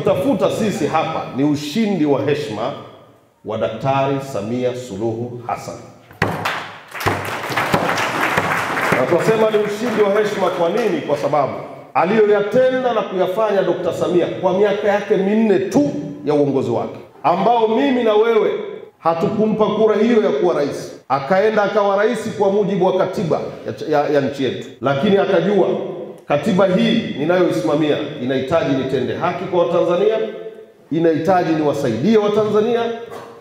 tunachotafuta sisi hapa ni ushindi wa heshima wa Daktari Samia Suluhu Hassan. Na tunasema ni ushindi wa heshima kwa nini? Kwa sababu aliyoyatenda na kuyafanya Dr. Samia kwa miaka yake 4 tu ya uongozi wake, ambao mimi na wewe hatukumpa kura hiyo ya kuwa rais. Akaenda akawa rais kwa mujibu wa katiba ya nchi yetu, lakini akajua katiba hii ninayoisimamia inahitaji nitende haki kwa Watanzania, inahitaji niwasaidie Watanzania.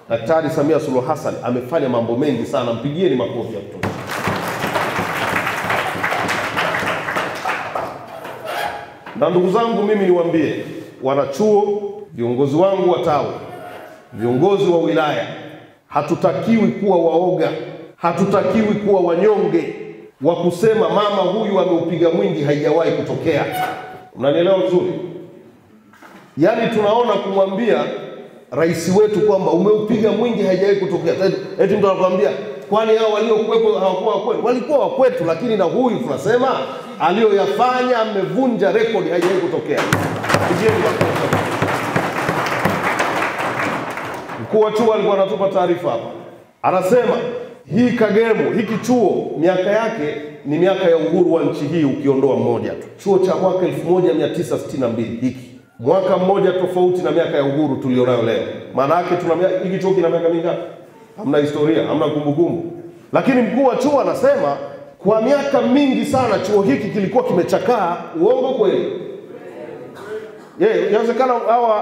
Daktari Samia Suluhu Hassan amefanya mambo mengi sana, mpigieni makofi ya kutosha. Na ndugu zangu, mimi niwaambie wanachuo, viongozi wangu wa tawi, viongozi wa wilaya, hatutakiwi kuwa waoga, hatutakiwi kuwa wanyonge wa kusema mama huyu ameupiga mwingi, haijawahi kutokea. Unanielewa vizuri? Yaani tunaona kumwambia rais wetu kwamba umeupiga mwingi haijawahi kutokea. Eti mtu anakuambia kwani hao waliokuwepo hawakuwa wakwetu? Walikuwa wakwetu, lakini na huyu tunasema aliyoyafanya amevunja rekodi, haijawahi kutokea. Mkuu wa chuo alikuwa anatupa taarifa hapa. Anasema hii Kagemo, hiki chuo miaka yake ni miaka ya uhuru wa nchi hii ukiondoa mmoja tu. Chuo cha mwaka 1962 hiki. Mwaka mmoja tofauti na miaka ya uhuru tulionayo leo. Maana yake hiki chuo kina miaka mingapi? Hamna historia, hamna kumbukumbu. Lakini mkuu wa chuo anasema kwa miaka mingi sana chuo hiki kilikuwa kimechakaa. Uongo kweli? Inawezekana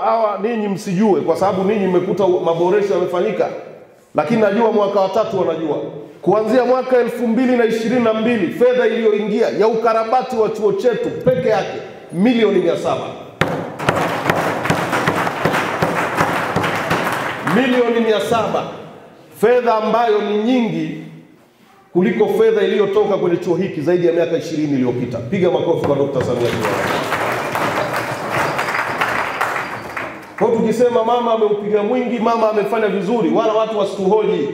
hawa ninyi msijue kwa sababu ninyi mmekuta maboresho yamefanyika. Lakini najua mwaka wa 3 wanajua. Kuanzia mwaka 2022 fedha iliyoingia ya ukarabati wa chuo chetu peke yake milioni 700. Milioni 700. Fedha ambayo ni nyingi kuliko fedha iliyotoka kwenye chuo hiki zaidi ya miaka 20 iliyopita. Piga makofi kwa Dr. Samia Suluhu Hassan. Kwa tukisema mama ameupiga mwingi, mama amefanya vizuri, wala watu wasituhoji.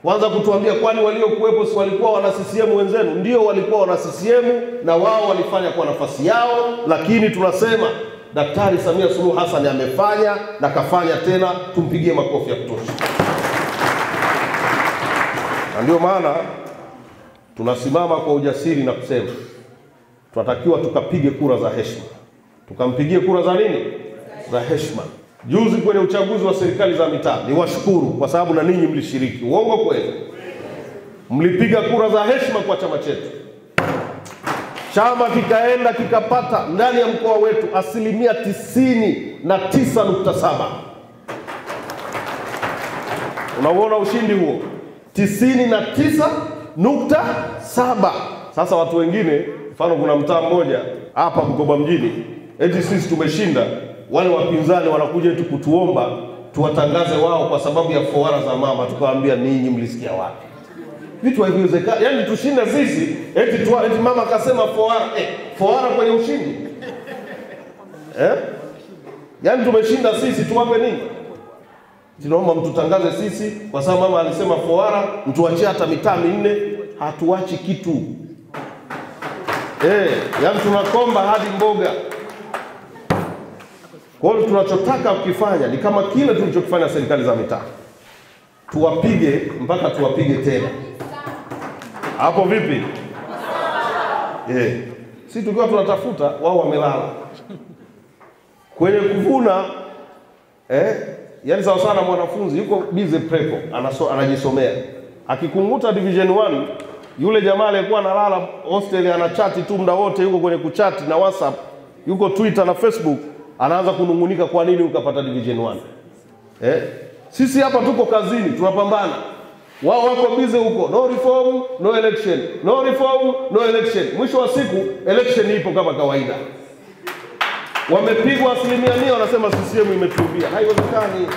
Kwanza kutuambia kwani waliokuwepo si walikuwa wana CCM wenzenu? Ndio walikuwa wana CCM na wao walifanya kwa nafasi yao, lakini tunasema Daktari Samia Suluhu Hassan amefanya na kafanya tena, tumpigie makofi ya kutosha. Na ndio maana tunasimama kwa ujasiri na kusema tunatakiwa tukapige kura za heshima. Tukampigie kura za nini? Za heshima. Juzi kwenye uchaguzi wa serikali za mitaa, niwashukuru kwa sababu na ninyi mlishiriki. Uongo kweli? Mlipiga kura za heshima kwa chama chetu. Chama kikaenda kikapata ndani ya mkoa wetu 99.7%. Unaona ushindi huo? 99.7. Sasa watu wengine, mfano kuna mtaa mmoja hapa Bukoba mjini, eti sisi tumeshinda, wale wapinzani wanakuja eti kutuomba tuwatangaze wao kwa sababu ya fowara za mama. Tukawaambia ninyi mlisikia wapi? Vitu haviwezekani. Yaani tushinda sisi eti mama akasema fowara, fowara kwenye ushindi. Yaani tumeshinda sisi, tuwape nini? Tunaomba mtutangaze sisi kwa sababu mama alisema fowara, mtuachie hata mitaa 4, hatuachi kitu. Yaani tunakomba hadi mboga. Kwa hiyo tunachotaka kukifanya ni kama kile tulichokifanya serikali za mitaa. Tuwapige mpaka tuwapige tena. Hapo vipi? Sisi tukiwa tunatafuta, wao wamelala. Kwenye kuvuna, yani sawa sana mwanafunzi yuko busy prepo, anajisomea. Akikunguta division 1, yule jamaa aliyekuwa analala hostel anachati tu muda wote, yuko kwenye kuchati na WhatsApp, yuko Twitter na Facebook, anaanza kunungunika kwa nini ukapata division 1. Sisi hapa tuko kazini, tunapambana. Wao wako busy huko, no reform, no election. No reform, no election. Mwisho wa siku election ipo kama kawaida. Wamepigwa 100%, wanasema CCM imetuibia. Haiwezekani.